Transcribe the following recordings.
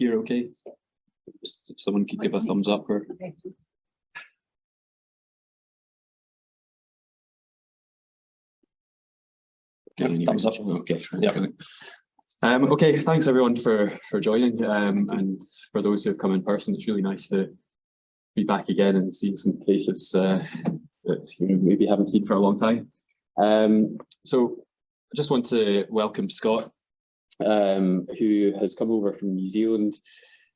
hear okay? Just if someone could give a thumbs up or... Thumbs up. Okay. Yeah. Okay. Thanks everyone for joining, and for those who have come in person, it's really nice to be back again and see some faces that you maybe haven't seen for a long time. So I just want to welcome Scott, who has come over from New Zealand.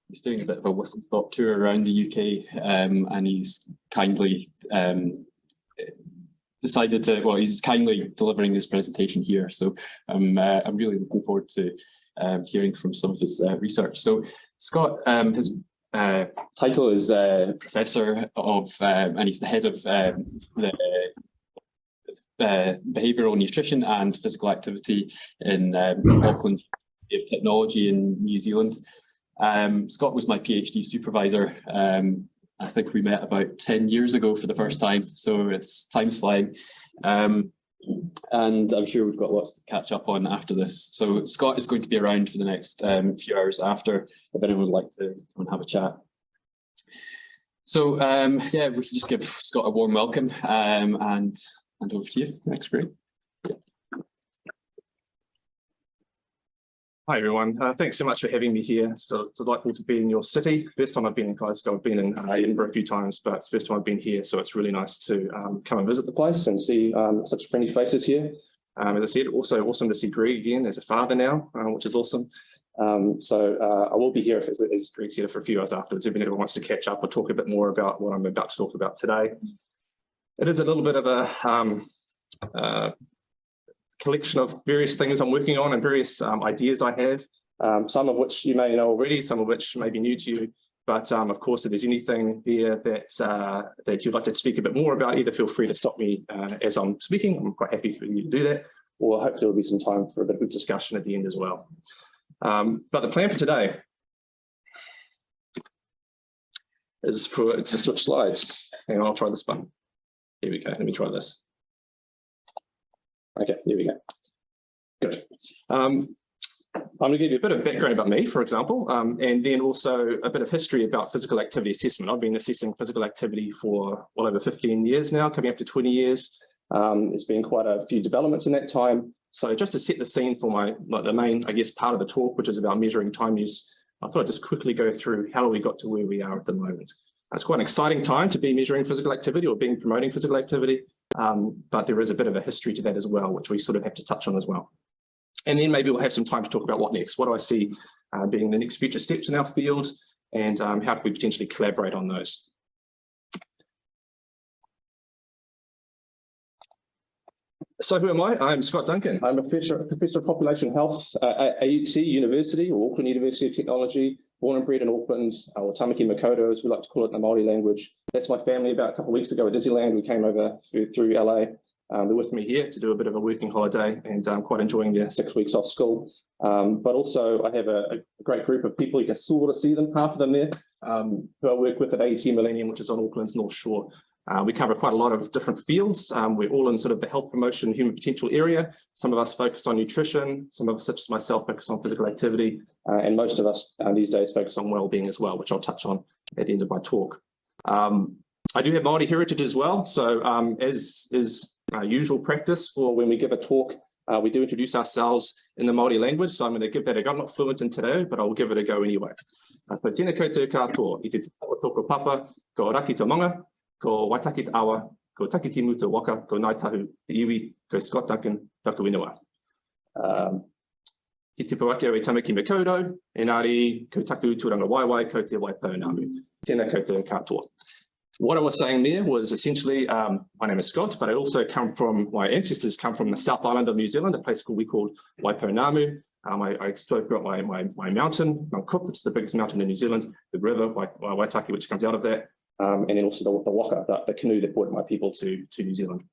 He's doing a bit of a whistle-stop tour around the UK, and he's kindly decided to, well, he's kindly delivering his presentation here. So I'm really looking forward to hearing from some of his research. So Scott, his title is Professor of, and he's the head of the Behavioural Nutrition and Physical Activity in Auckland University of Technology in New Zealand. Scott was my PhD supervisor. I think we met about 10 years ago for the first time, so time's flying. And I'm sure we've got lots to catch up on after this. So Scott is going to be around for the next few hours after, if anyone would like to come and have a chat. So yeah, we can just give Scott a warm welcome, and over to you. Thanks, great. Hi everyone, thanks so much for having me here. So it's delightful to be in your city. First time I've been in Glasgow. I've been in Edinburgh a few times, but it's the first time I've been here, so it's really nice to come and visit the place and see such friendly faces here. As I said, also awesome to see Greg again as a father now, which is awesome. So I will be here, as Greg said, for a few hours afterwards, if anyone wants to catch up or talk a bit more about what I'm about to talk about today. It is a little bit of a collection of various things I'm working on and various ideas I have, some of which you may know already, some of which may be new to you. But of course, if there's anything there that you'd like to speak a bit more about, either feel free to stop me as I'm speaking. I'm quite happy for you to do that, or hopefully there'll be some time for a bit of discussion at the end as well. But the plan for today is to switch slides. Hang on, I'll try this button. Here we go. Let me try this. Okay, here we go. Good. I'm going to give you a bit of background about me, for example, and then also a bit of history about physical activity assessment. I've been assessing physical activity for well over 15 years now, coming up to 20 years. There's been quite a few developments in that time. So just to set the scene for the main, I guess, part of the talk, which is about measuring time use, I thought I'd just quickly go through how we got to where we are at the moment. It's quite an exciting time to be measuring physical activity or promoting physical activity. But there is a bit of a history to that as well, which we sort of have to touch on as well. And then maybe we'll have some time to talk about what next. What do I see being the next future steps in our field, and how can we potentially collaborate on those? So who am I? I'm Scott Duncan. I'm a professor of population health at AUT University, or Auckland University of Technology, born and bred in Auckland, or Tamaki Makaurau, as we like to call it in the Māori language. That's my family. About a couple of weeks ago at Disneyland, we came over through LA. They're with me here to do a bit of a working holiday, and I'm quite enjoying their 6 weeks off school. But also I have a great group of people. You can sort of see them, half of them there, who I work with at AUT Millennium, which is on Auckland's North Shore. We cover quite a lot of different fields. We're all in sort of the health promotion, human potential area. Some of us focus on nutrition, some of us, such as myself, focus on physical activity, and most of us these days focus on well-being as well, which I'll touch on at the end of my talk. I do have Māori heritage as well, so as is usual practice for when we give a talk, we do introduce ourselves in the Māori language, so I'm going to give that a go. I'm not fluent in Te Reo, but I'll give it a go anyway. So tēnā koutou katoa, I te toko papa, ko raki te manga, ko waitaki te awa, ko takitimu te waka, ko nai tahu te iwi, ko Scott Duncan, taku inua. I te puake o e Tamaki Makaurau, engari, ko taku tūranga waiwai, ko te waipau namu. Tēnā koutou katoa. What I was saying there was essentially, my name is Scott, but I also my ancestors come from the South Island of New Zealand, a place we called Waipounamu. I spoke about my mountain, Mount Cook, which is the biggest mountain in New Zealand, the river, Waitaki, which comes out of that, and then also the waka, the canoe that brought my people to New Zealand.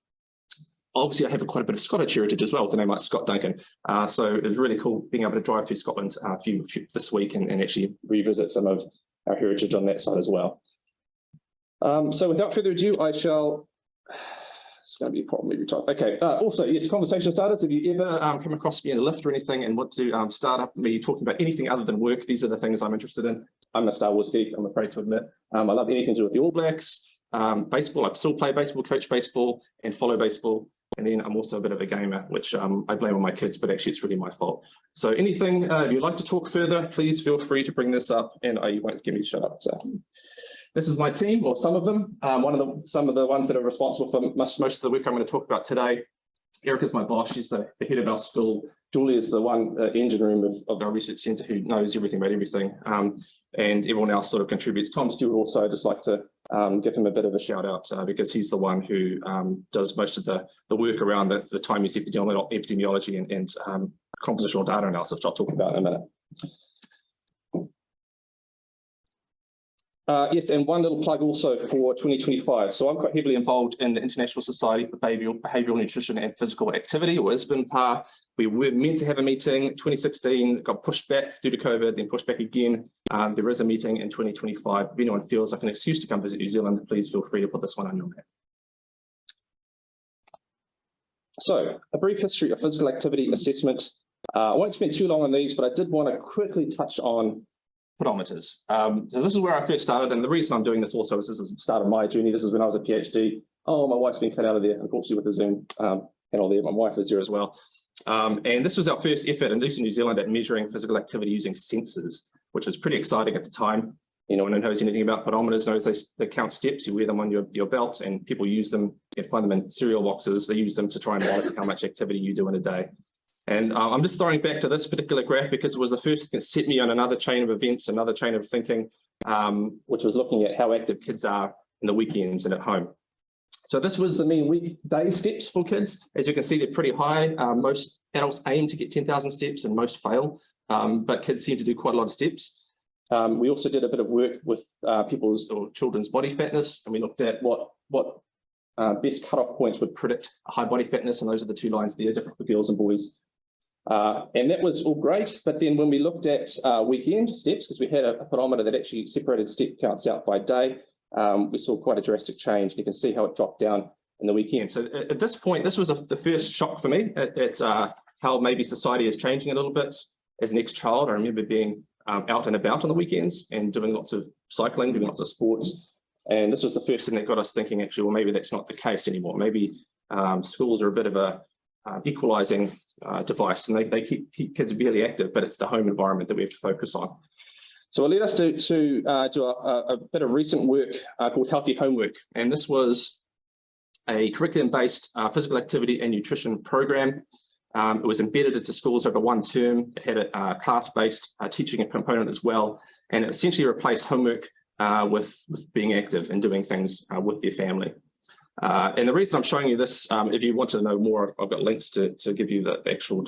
Obviously, I have quite a bit of Scottish heritage as well, with a name like Scott Duncan. So it was really cool being able to drive through Scotland this week and actually revisit some of our heritage on that side as well. So without further ado, I shall It's going to be a problem every time. Okay. Also, yes, conversation starters. If you ever come across me in a lift or anything and want to start up me talking about anything other than work, these are the things I'm interested in. I'm a Star Wars geek, I'm afraid to admit. I love anything to do with the All Blacks, baseball. I still play baseball, coach baseball, and follow baseball. And then I'm also a bit of a gamer, which I blame on my kids, but actually it's really my fault. So anything if you'd like to talk further, please feel free to bring this up, and you won't give me a shut up. So this is my team, or some of them. Some of the ones that are responsible for most of the work I'm going to talk about today. Erica's my boss. She's the head of our school. Julie is the one engine room of our research centre who knows everything about everything. And everyone else sort of contributes. Tom Stewart also, I'd just like to give him a bit of a shout out because he's the one who does most of the work around the time-use epidemiology and compositional data analysis, which I'll talk about in a minute. Yes, and one little plug also for 2025. So I'm quite heavily involved in the International Society for Behavioural Nutrition and Physical Activity, or ISBNPAR. We were meant to have a meeting 2016, got pushed back due to COVID, then pushed back again. There is a meeting in 2025. If anyone feels like an excuse to come visit New Zealand, please feel free to put this one on your map. So, a brief history of physical activity assessment. I won't spend too long on these, but I did want to quickly touch on pedometers. So this is where I first started, and the reason I'm doing this also is this is the start of my journey. This is when I was a PhD. Oh, my wife's been cut out of there, unfortunately, with the Zoom panel there. My wife is there as well. And this was our first effort, at least in New Zealand, at measuring physical activity using sensors, which was pretty exciting at the time. Anyone who knows anything about pedometers knows they count steps. You wear them on your belt, and people use them. You find them in cereal boxes. They use them to try and monitor how much activity you do in a day. And I'm just throwing back to this particular graph because it was the first that set me on another chain of events, another chain of thinking, which was looking at how active kids are in the weekends and at home. So this was the mean weekday steps for kids. As you can see, they're pretty high. Most adults aim to get 10,000 steps and most fail, but kids seem to do quite a lot of steps. We also did a bit of work with people's or children's body fatness, and we looked at what best cutoff points would predict a high body fatness, and those are the two lines there, different for girls and boys. And that was all great, but then when we looked at weekend steps, because we had a pedometer that actually separated step counts out by day, we saw quite a drastic change. You can see how it dropped down in the weekend. So at this point, this was the first shock for me at how maybe society is changing a little bit. As an ex-child, I remember being out and about on the weekends and doing lots of cycling, doing lots of sports. And this was the first thing that got us thinking, actually, well, maybe that's not the case anymore. Maybe schools are a bit of a equalizing device, and they keep kids really active, but it's the home environment that we have to focus on. So it led us to do a bit of recent work called Healthy Homework. And this was a curriculum-based physical activity and nutrition program. It was embedded into schools over one term. It had a class-based teaching component as well. And it essentially replaced homework with being active and doing things with their family. And the reason I'm showing you this, if you want to know more, I've got links to give you the actual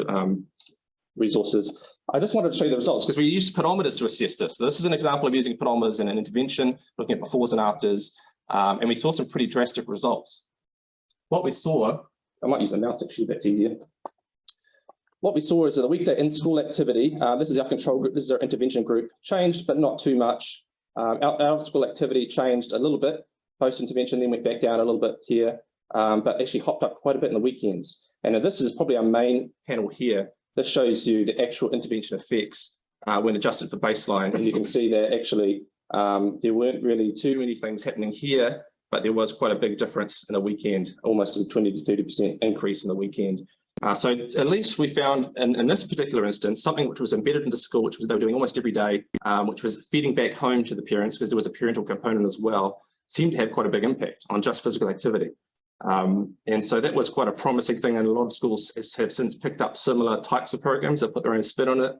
resources. I just wanted to show you the results because we used pedometers to assess this. So this is an example of using pedometers in an intervention, looking at befores and afters, and we saw some pretty drastic results. What we saw, I might use a mouse actually, that's easier. What we saw is that the weekday in-school activity, this is our control group, this is our intervention group, changed, but not too much. Our out-of-school activity changed a little bit, post-intervention, then went back down a little bit here, but actually hopped up quite a bit in the weekends. And this is probably our main panel here. This shows you the actual intervention effects when adjusted for baseline. And you can see that actually there weren't really too many things happening here, but there was quite a big difference in the weekend, almost a 20 to 30% increase in the weekend. So at least we found in this particular instance, something which was embedded into school, which was they were doing almost every day, which was feeding back home to the parents, because there was a parental component as well, seemed to have quite a big impact on just physical activity. And so that was quite a promising thing, and a lot of schools have since picked up similar types of programs that put their own spin on it.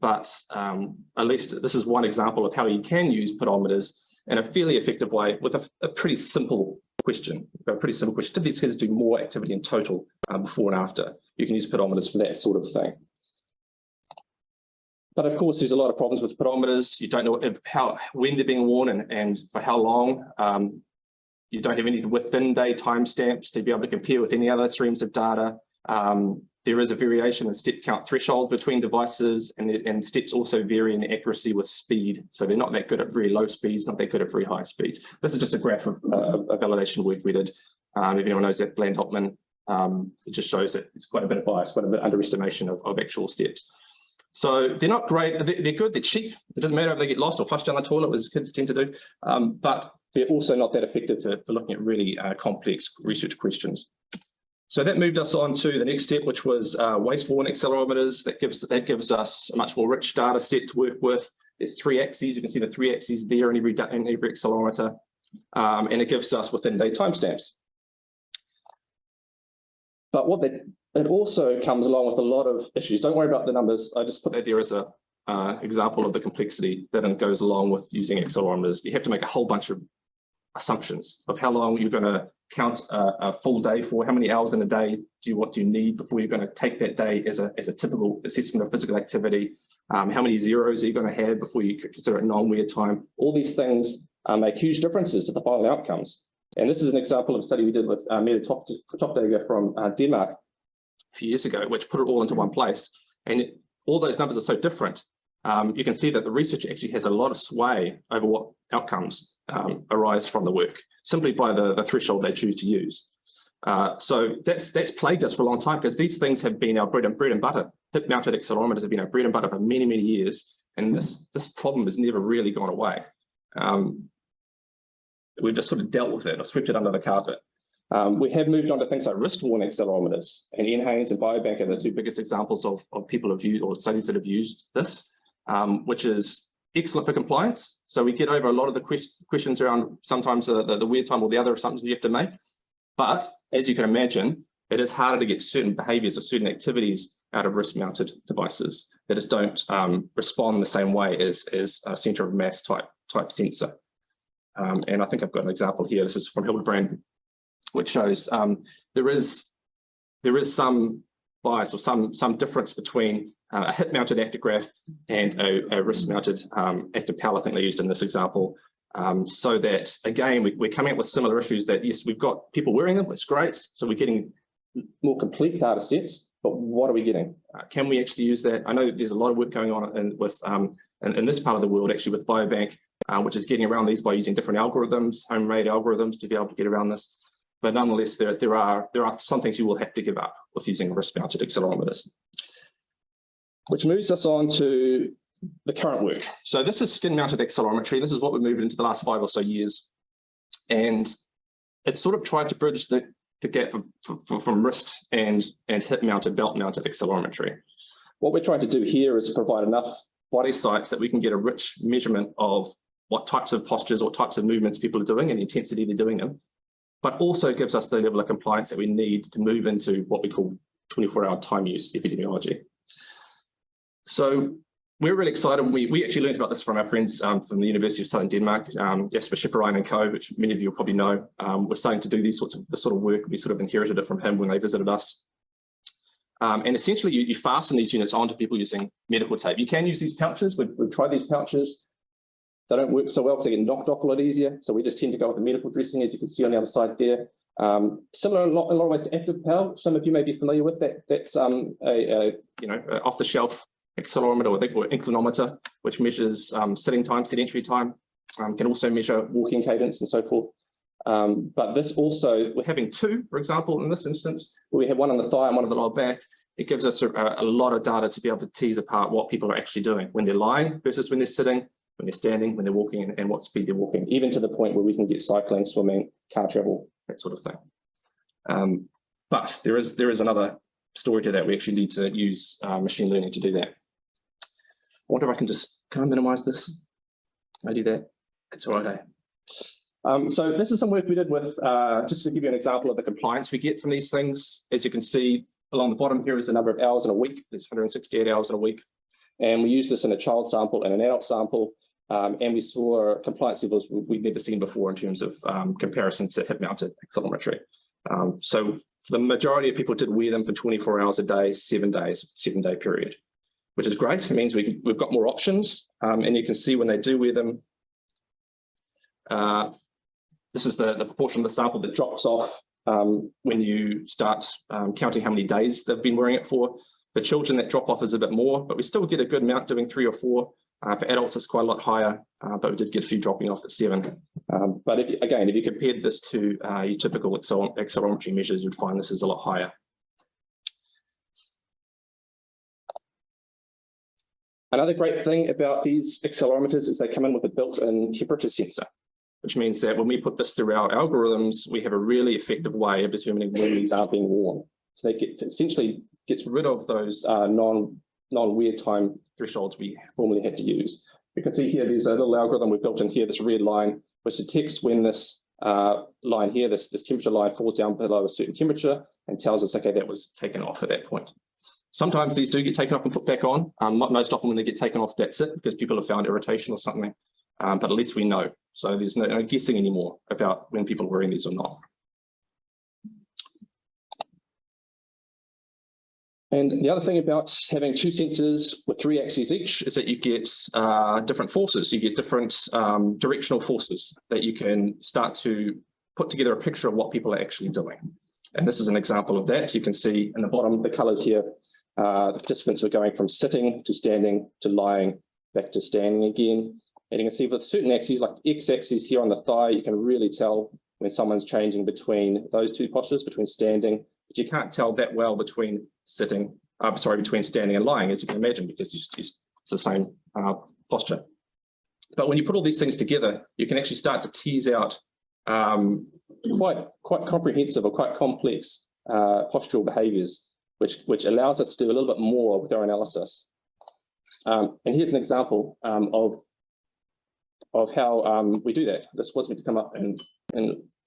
But at least this is one example of how you can use pedometers in a fairly effective way with a pretty simple question. Do these kids do more activity in total before and after? You can use pedometers for that sort of thing. But of course, there's a lot of problems with pedometers. You don't know when they're being worn and for how long. You don't have any within day timestamps to be able to compare with any other streams of data. There is a variation in step count threshold between devices, and steps also vary in accuracy with speed. So they're not that good at very low speeds, not that good at very high speeds. This is just a graph of a validation work we did If anyone knows that Bland-Hopman, it just shows that it's quite a bit of bias, quite a bit of underestimation of actual steps. So they're not great, they're good, they're cheap. It doesn't matter if they get lost or flushed down the toilet, as kids tend to do, but they're also not that effective for looking at really complex research questions. So that moved us on to the next step, which was waste-worn accelerometers. That gives us a much more rich data set to work with. There's 3 axes. You can see the 3 axes there in every accelerometer, and it gives us within-day timestamps. But it also comes along with a lot of issues. Don't worry about the numbers. I just put that there as an example of the complexity that goes along with using accelerometers. You have to make a whole bunch of assumptions of how long you're going to count a full day for, how many hours in a day do you need before you're going to take that day as a typical assessment of physical activity, how many zeros are you going to have before you consider it non-weird time. All these things make huge differences to the final outcomes. And this is an example of a study we did with Te Hotonga from Denmark a few years ago, which put it all into one place. And all those numbers are so different. You can see that the research actually has a lot of sway over what outcomes arise from the work, simply by the threshold they choose to use. So that's plagued us for a long time, because these things have been our bread and butter. Hip-mounted accelerometers have been our bread and butter for many, many years, and this problem has never really gone away. We've just sort of dealt with it or swept it under the carpet. We have moved on to things like wrist-worn accelerometers, and Ian Haynes and Biobank are the 2 biggest examples of people have used, or studies that have used this, which is excellent for compliance. So we get over a lot of the questions around sometimes the weird time or the other assumptions you have to make. But as you can imagine, it is harder to get certain behaviors or certain activities out of wrist-mounted devices that just don't respond the same way as a center of mass type sensor. And I think I've got an example here. This is from Hildebrand, which shows there is some bias or some difference between a hip-mounted actigraph and a wrist-mounted active power thing they used in this example. So that, again, we're coming up with similar issues that, yes, we've got people wearing them, it's great. So we're getting more complete data sets, but what are we getting? Can we actually use that? I know there's a lot of work going on in this part of the world, actually, with Biobank, which is getting around these by using different algorithms, home-made algorithms, to be able to get around this. But nonetheless, there are some things you will have to give up with using wrist-mounted accelerometers. Which moves us on to the current work. So this is skin-mounted accelerometry. This is what we've moved into the last 5 or so years. And it sort of tries to bridge the gap from wrist and hip-mounted, belt-mounted accelerometry. What we're trying to do here is provide enough body sites that we can get a rich measurement of what types of postures or types of movements people are doing and the intensity they're doing them, but also gives us the level of compliance that we need to move into what we call 24-hour time use epidemiology. So we're really excited. We actually learned about this from our friends from the University of Southern Denmark, Jesper Schipperijn and co, which many of you will probably know. We're starting to do this sort of work. We sort of inherited it from him when they visited us. And essentially, you fasten these units onto people using medical tape. You can use these pouches. We've tried these pouches. They don't work so well because they get knocked off a lot easier. So we just tend to go with the medical dressing, as you can see on the other side there. Similar in a lot of ways to active PAL. Some of you may be familiar with that. That's off-the-shelf accelerometer or inclinometer, which measures sitting time, sedentary time. Can also measure walking cadence and so forth. But this also, we're having 2, for example, in this instance, where we have one on the thigh and one on the lower back. It gives us a lot of data to be able to tease apart what people are actually doing when they're lying versus when they're sitting, when they're standing, when they're walking, and what speed they're walking, even to the point where we can get cycling, swimming, car travel, that sort of thing. But there is another story to that. We actually need to use machine learning to do that. I wonder if I can I minimize this? Can I do that? It's all right, eh? So this is some work we did with, just to give you an example of the compliance we get from these things. As you can see, along the bottom here is the number of hours in a week. There's 168 hours in a week. And we used this in a child sample and an adult sample. And we saw compliance levels we'd never seen before in terms of comparison to hip-mounted accelerometry. So the majority of people did wear them for 24 hours a day, 7 days, 7-day period, which is great. It means we've got more options. And you can see when they do wear them, this is the proportion of the sample that drops off when you start counting how many days they've been wearing it for. For children, that drop off is a bit more, but we still get a good amount doing 3 or 4. For adults, it's quite a lot higher, but we did get a few dropping off at 7. But if you compared this to your typical accelerometry measures, you'd find this is a lot higher. Another great thing about these accelerometers is they come in with a built-in temperature sensor, which means that when we put this through our algorithms, we have a really effective way of determining when these aren't being worn. So they essentially gets rid of those non-wear time thresholds we formerly had to use. You can see here, there's a little algorithm we've built in here, this red line, which detects when this line here, this temperature line falls down below a certain temperature and tells us, okay, that was taken off at that point. Sometimes these do get taken off and put back on. Most often when they get taken off, that's it, because people have found irritation or something. But at least we know. So there's no guessing anymore about when people are wearing these or not. And the other thing about having two sensors with 3 axes each is that you get different forces. You get different directional forces that you can start to put together a picture of what people are actually doing. And this is an example of that. You can see in the bottom, the colors here, the participants were going from sitting to standing to lying, back to standing again. And you can see with certain axes, like x-axis here on the thigh, you can really tell when someone's changing between those two postures, between standing, but you can't tell that well between between standing and lying, as you can imagine, because it's the same posture. But when you put all these things together, you can actually start to tease out quite comprehensive or quite complex postural behaviors, which allows us to do a little bit more with our analysis. And here's an example of how we do that. This was meant to come up in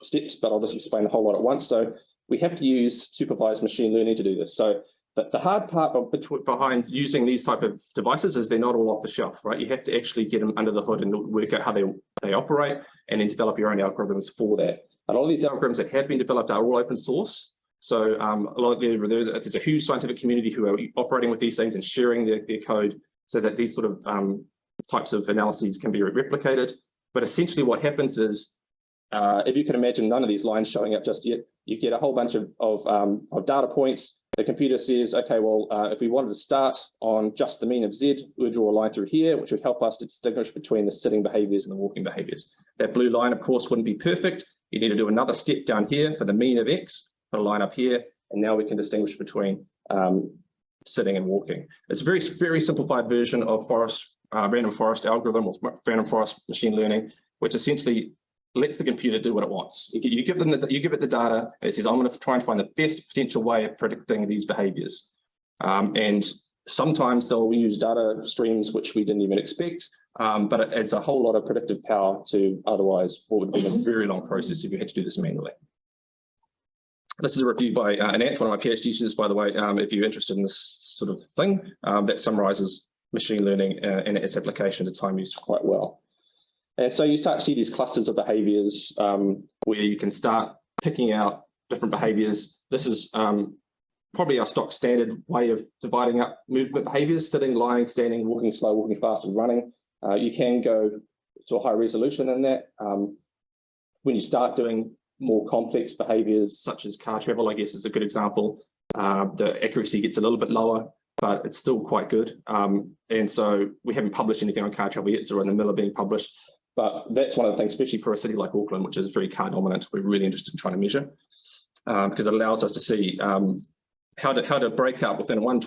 steps, but I'll just explain a whole lot at once. So we have to use supervised machine learning to do this. So the hard part behind using these type of devices is they're not all off the shelf, right? You have to actually get them under the hood and work out how they operate, and then develop your own algorithms for that. A lot of these algorithms that have been developed are all open source. So a lot of there's a huge scientific community who are operating with these things and sharing their code so that these sort of types of analyses can be replicated. But essentially what happens is, if you can imagine none of these lines showing up just yet, you get a whole bunch of data points. The computer says, okay, well, if we wanted to start on just the mean of Z, we would draw a line through here, which would help us to distinguish between the sitting behaviors and the walking behaviors. That blue line, of course, wouldn't be perfect. You need to do another step down here for the mean of X, put a line up here, and now we can distinguish between sitting and walking. It's a very, very simplified version of random forest algorithm or random forest machine learning, which essentially lets the computer do what it wants. You give it the data, and it says, I'm going to try and find the best potential way of predicting these behaviors. And sometimes they'll use data streams which we didn't even expect, but it adds a whole lot of predictive power to otherwise what would have been a very long process if you had to do this manually. This is a review by Anant, one of my PhD students, by the way, if you're interested in this sort of thing, that summarizes machine learning and its application to time use quite well. And so you start to see these clusters of behaviors where you can start picking out different behaviors. This is probably our stock standard way of dividing up movement behaviors: sitting, lying, standing, walking slow, walking fast, and running. You can go to a higher resolution than that. When you start doing more complex behaviors, such as car travel, I guess is a good example, the accuracy gets a little bit lower, but it's still quite good. And so we haven't published anything on car travel yet, so we're in the middle of being published. But that's one of the things, especially for a city like Auckland, which is very car dominant, we're really interested in trying to measure, because it allows us to see how to break up within one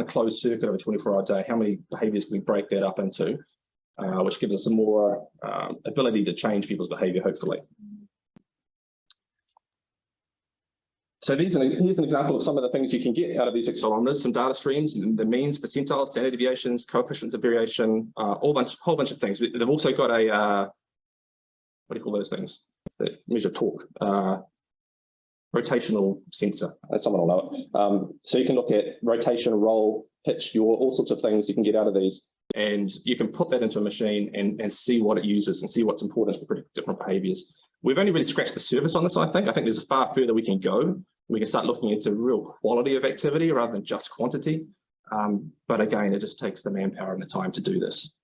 closed circuit of a 24-hour day, how many behaviors can we break that up into, which gives us some more ability to change people's behavior, hopefully. So here's an example of some of the things you can get out of these accelerometers, some data streams, the means, percentiles, standard deviations, coefficients of variation, whole bunch of things. They've also got a, what do you call those things that measure torque? Rotational sensor, someone will know it. So you can look at rotation, roll, pitch, yaw, all sorts of things you can get out of these. And you can put that into a machine and see what it uses and see what's important to predict different behaviors. We've only really scratched the surface on this, I think. I think there's far further we can go. We can start looking into real quality of activity rather than just quantity. But again, it just takes the manpower and the time to do this.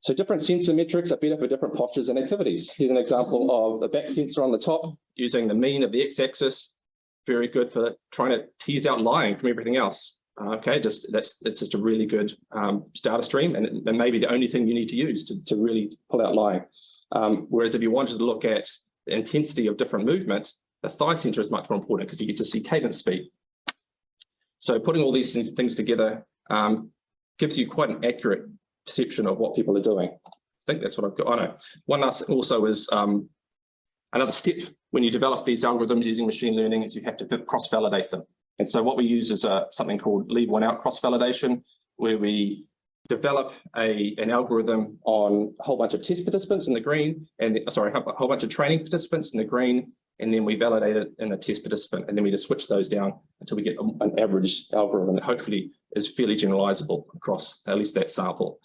So different sensor metrics are better for different postures and activities. Here's an example of the back sensor on the top using the mean of the x-axis. Very good for trying to tease out lying from everything else. Okay, that's just a really good data stream, and maybe the only thing you need to use to really pull out lying. Whereas if you wanted to look at the intensity of different movement, the thigh center is much more important because you get to see cadence speed. So putting all these things together gives you quite an accurate perception of what people are doing. I think that's what I've got. I know. One last also is another step when you develop these algorithms using machine learning is you have to cross-validate them. And so what we use is something called leave one out cross-validation, where we develop an algorithm on a whole bunch of test participants in the green, and a whole bunch of training participants in the green, and then we validate it in the test participant, and then we just switch those down until we get an average algorithm that hopefully is fairly generalizable across at least that sample.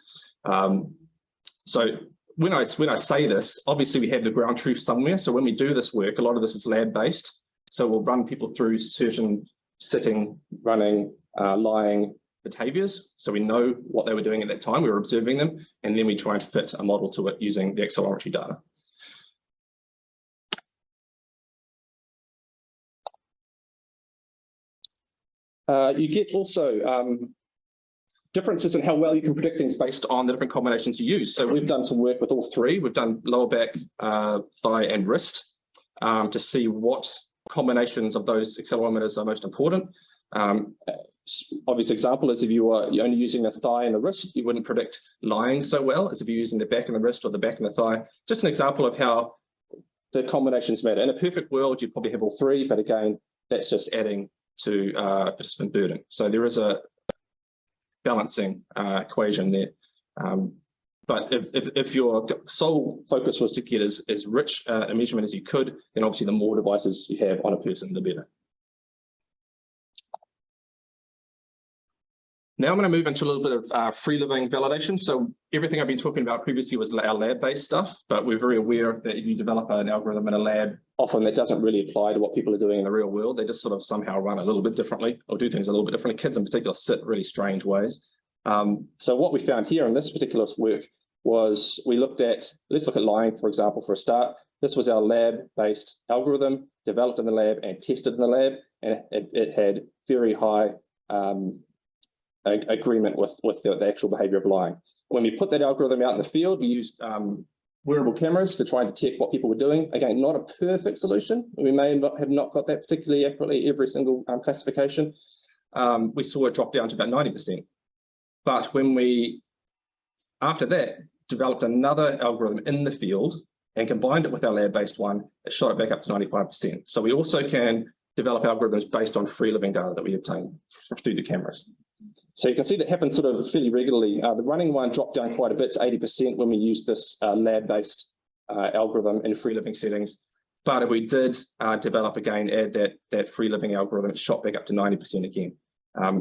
So when I say this, obviously we have the ground truth somewhere. So when we do this work, a lot of this is lab-based. So we'll run people through certain sitting, running, lying behaviors. So we know what they were doing at that time, we were observing them, and then we try and fit a model to it using the accelerometry data. You get also differences in how well you can predict things based on the different combinations you use. So we've done some work with all three. We've done lower back, thigh, and wrist to see what combinations of those accelerometers are most important. Obvious example is if you're only using the thigh and the wrist, you wouldn't predict lying so well as if you're using the back and the wrist or the back and the thigh. Just an example of how the combinations matter. In a perfect world, you'd probably have all three, but again, that's just adding to participant burden. So there is a balancing equation there. But if your sole focus was to get as rich a measurement as you could, then obviously the more devices you have on a person, the better. Now I'm going to move into a little bit of free living validation. So everything I've been talking about previously was our lab-based stuff, but we're very aware that if you develop an algorithm in a lab, often that doesn't really apply to what people are doing in the real world. They just sort of somehow run a little bit differently or do things a little bit differently. Kids in particular sit really strange ways. So what we found here in this particular work was we looked at, let's look at lying, for example, for a start. This was our lab-based algorithm developed in the lab and tested in the lab, and it had very high agreement with the actual behavior of lying. When we put that algorithm out in the field, we used wearable cameras to try and detect what people were doing. Again, not a perfect solution. We may have not got that particularly accurately every single classification. We saw it drop down to about 90%. But when we, after that, developed another algorithm in the field and combined it with our lab-based one, it shot it back up to 95%. So we also can develop algorithms based on free living data that we obtain through the cameras. So you can see that happens sort of fairly regularly. The running one dropped down quite a bit to 80% when we used this lab-based algorithm in free living settings. But if we did develop again, add that free living algorithm, it shot back up to 90% again.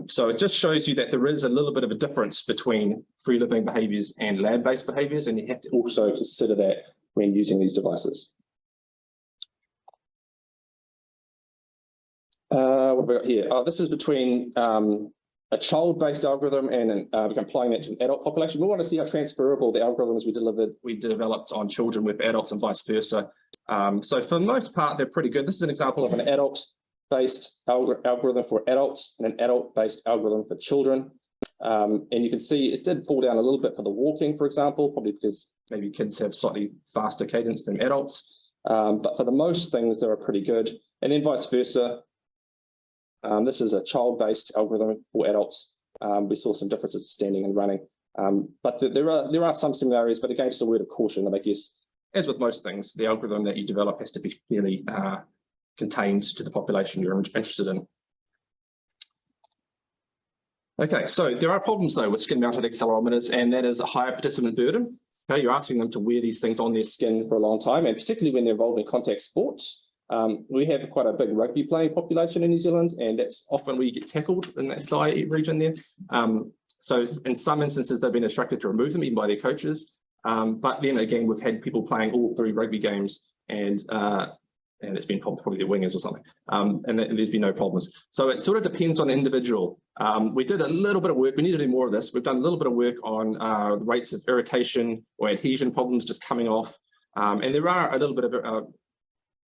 So it just shows you that there is a little bit of a difference between free living behaviors and lab-based behaviors, and you have to also consider that when using these devices. What have we got here? This is between a child-based algorithm and applying that to an adult population. We want to see how transferable the algorithms we developed on children with adults and vice versa. So for the most part, they're pretty good. This is an example of an adult-based algorithm for adults and an adult-based algorithm for children. And you can see it did fall down a little bit for the walking, for example, probably because maybe kids have slightly faster cadence than adults. But for the most things, they are pretty good. And then vice versa. This is a child-based algorithm for adults. We saw some differences standing and running. But there are some similarities, but again, just a word of caution that I guess, as with most things, the algorithm that you develop has to be fairly contained to the population you're interested in. Okay, so there are problems though with skin-mounted accelerometers, and that is a higher participant burden. Okay, you're asking them to wear these things on their skin for a long time, and particularly when they're involved in contact sports. We have quite a big rugby playing population in New Zealand, and that's often where you get tackled in that thigh region there. So in some instances, they've been instructed to remove them even by their coaches. But then again, we've had people playing all 3 rugby games, and it's been probably their wingers or something, and there's been no problems. So it sort of depends on the individual. We did a little bit of work. We need to do more of this. We've done a little bit of work on rates of irritation or adhesion problems just coming off. And there are a little bit of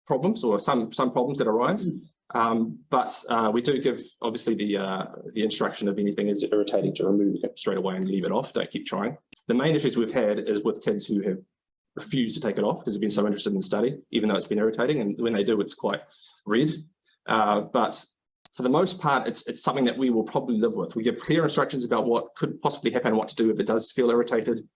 problems or some problems that arise. But we do give, obviously, the instruction of anything is irritating to remove it straight away and leave it off. Don't keep trying. The main issues we've had is with kids who have refused to take it off because they've been so interested in the study, even though it's been irritating. And when they do, it's quite red. But for the most part, it's something that we will probably live with. We give clear instructions about what could possibly happen, what to do if it does feel irritated.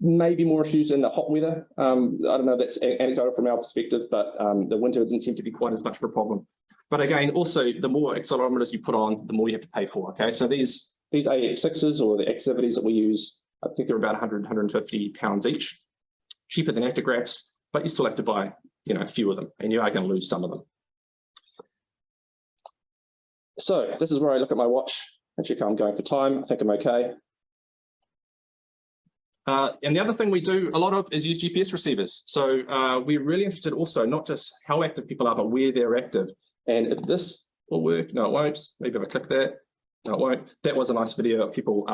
Maybe more issues in the hot weather. I don't know, that's anecdotal from our perspective, but the winter doesn't seem to be quite as much of a problem. But again, also, the more accelerometers you put on, the more you have to pay for, okay? So these AX6s or the activities that we use, I think they're about 100, 150 pounds each, cheaper than actigraphs, but you still have to buy, a few of them, and you are going to lose some of them. So this is where I look at my watch and check how I'm going for time. I think I'm okay. And the other thing we do a lot of is use GPS receivers. So we're really interested also, not just how active people are, but where they're active. And if this will work, no, it won't. Maybe if I click that, no, it won't. That was a nice video of people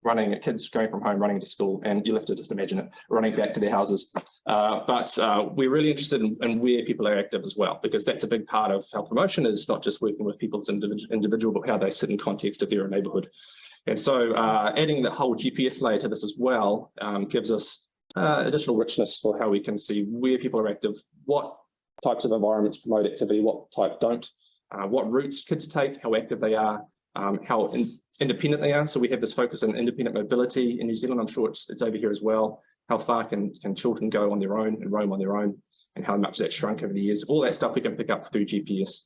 running, kids going from home, running to school, and you'll have to just imagine it, running back to their houses. But we're really interested in where people are active as well, because that's a big part of health promotion, is not just working with people as individual, but how they sit in context of their neighbourhood. And so adding the whole GPS layer to this as well gives us additional richness for how we can see where people are active, what types of environments promote activity, what type don't, what routes kids take, how active they are, how independent they are. So we have this focus on independent mobility in New Zealand. I'm sure it's over here as well. How far can children go on their own and roam on their own, and how much that's shrunk over the years. All that stuff we can pick up through GPS.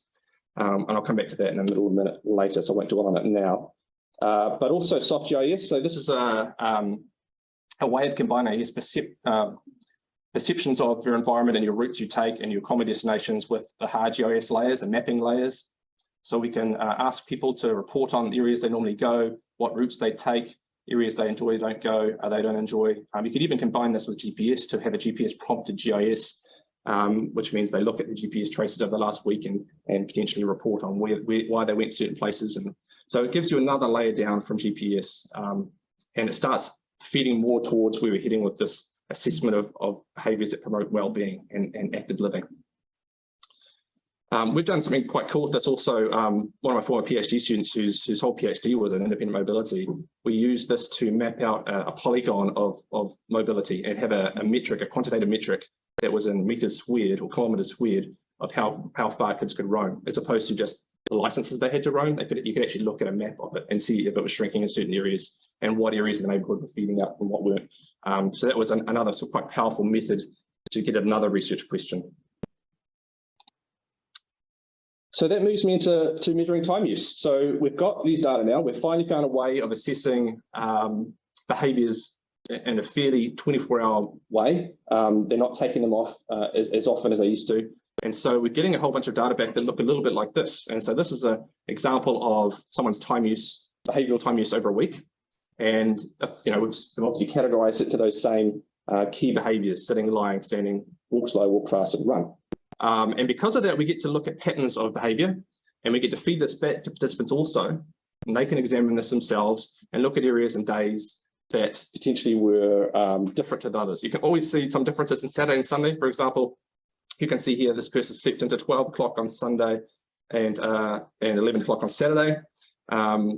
And I'll come back to that in a little minute later, so I won't dwell on it now. But also soft GIS. So this is a way of combining, I guess, perceptions of your environment and your routes you take and your common destinations with the hard GIS layers, the mapping layers. So we can ask people to report on areas they normally go, what routes they take, areas they enjoy, don't go, they don't enjoy. You could even combine this with GPS to have a GPS prompted GIS, which means they look at the GPS traces over the last week and potentially report on why they went certain places. And so it gives you another layer down from GPS, and it starts feeding more towards where we're heading with this assessment of behaviours that promote well-being and active living. We've done something quite cool with this also. One of my former PhD students whose whole PhD was in independent mobility, we used this to map out a polygon of mobility and have a metric, a quantitative metric that was in meters squared or kilometers squared of how far kids could roam, as opposed to just the licenses they had to roam. You could actually look at a map of it and see if it was shrinking in certain areas and what areas of the neighbourhood were feeding up and what weren't. So that was another sort of quite powerful method to get another research question. So that moves me into measuring time use. So we've got these data now. We've finally found a way of assessing behaviours in a fairly 24-hour way. They're not taking them off as often as they used to. And so we're getting a whole bunch of data back that look a little bit like this. And so this is an example of someone's time use, behavioural time use over a week. And we've obviously categorised it to those same key behaviours: sitting, lying, standing, walk slow, walk fast, and run. And because of that, we get to look at patterns of behaviour, and we get to feed this back to participants also, and they can examine this themselves and look at areas and days that potentially were different to the others. You can always see some differences in Saturday and Sunday. For example, you can see here this person slept into 12 o'clock on Sunday and 11 o'clock on Saturday,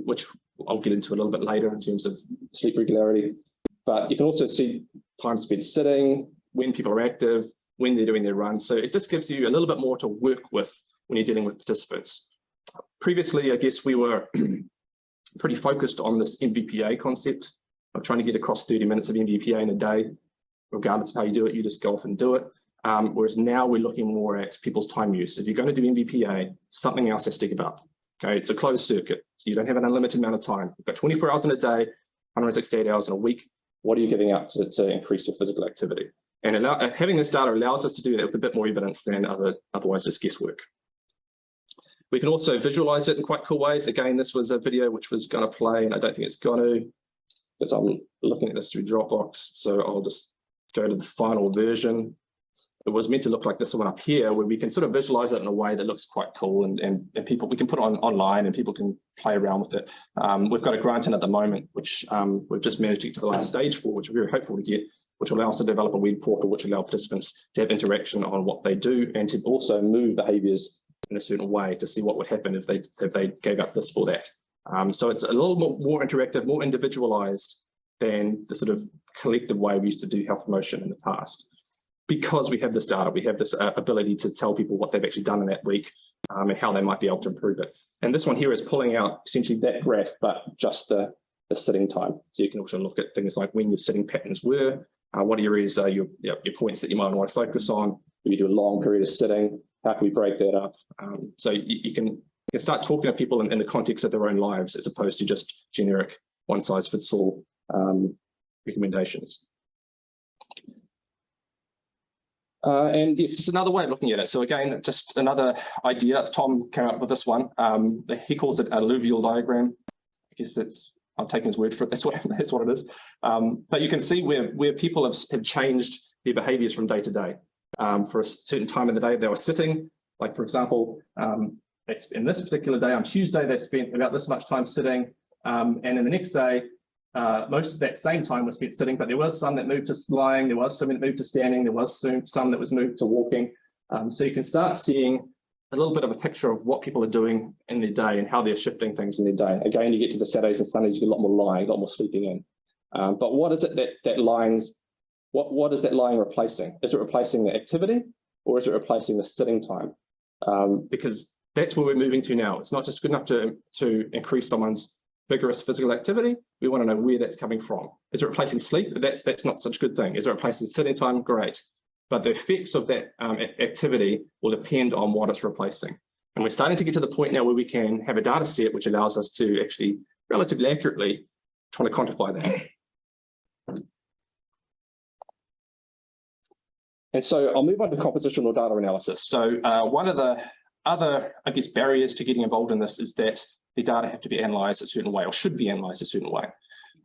which I'll get into a little bit later in terms of sleep regularity. But you can also see time spent sitting, when people are active, when they're doing their runs. So it just gives you a little bit more to work with when you're dealing with participants. Previously, I guess we were pretty focused on this MVPA concept of trying to get across 30 minutes of MVPA in a day. Regardless of how you do it, you just go off and do it. Whereas now we're looking more at people's time use. If you're going to do MVPA, something else has to give up. Okay, it's a closed circuit. So you don't have an unlimited amount of time. You've got 24 hours in a day, 168 hours in a week. What are you giving up to increase your physical activity? And having this data allows us to do that with a bit more evidence than otherwise just guesswork. We can also visualize it in quite cool ways. Again, this was a video which was going to play, and I don't think it's going to, because I'm looking at this through Dropbox. So I'll just go to the final version. It was meant to look like this one up here, where we can sort of visualize it in a way that looks quite cool, and people, we can put it online and people can play around with it. We've got a grant in at the moment, which we've just managed to get to the last stage for, which we're very hopeful to get. which will allow us to develop a web portal, which allow participants to have interaction on what they do and to also move behaviours in a certain way to see what would happen if they gave up this for that. So it's a little more interactive, more individualised than the sort of collective way we used to do health promotion in the past. Because we have this data, we have this ability to tell people what they've actually done in that week and how they might be able to improve it. And this one here is pulling out essentially that graph, but just the sitting time. So you can also look at things like when your sitting patterns were, what areas are your points that you might want to focus on. If you do a long period of sitting, how can we break that up? So you can start talking to people in the context of their own lives as opposed to just generic one-size-fits-all recommendations. And yes, it's another way of looking at it. So again, just another idea. Tom came up with this one. He calls it an alluvial diagram. I guess I'm taking his word for it. That's what it is. But you can see where people have changed their behaviours from day to day. For a certain time in the day, they were sitting. Like for example, in this particular day on Tuesday, they spent about this much time sitting, and in the next day, most of that same time was spent sitting, but there was some that moved to lying, there was some that moved to standing, there was some that was moved to walking. So you can start seeing a little bit of a picture of what people are doing in their day and how they're shifting things in their day. Again, you get to the Saturdays and Sundays, you get a lot more lying, a lot more sleeping in. But what is it what is that lying replacing? Is it replacing the activity or is it replacing the sitting time? Because that's where we're moving to now. It's not just good enough to increase someone's vigorous physical activity. We want to know where that's coming from. Is it replacing sleep? That's not such a good thing. Is it replacing sitting time? Great. But the effects of that activity will depend on what it's replacing. And we're starting to get to the point now where we can have a data set which allows us to actually relatively accurately try to quantify that. And so I'll move on to compositional data analysis. So one of the other, I guess, barriers to getting involved in this is that the data have to be analysed a certain way or should be analysed a certain way.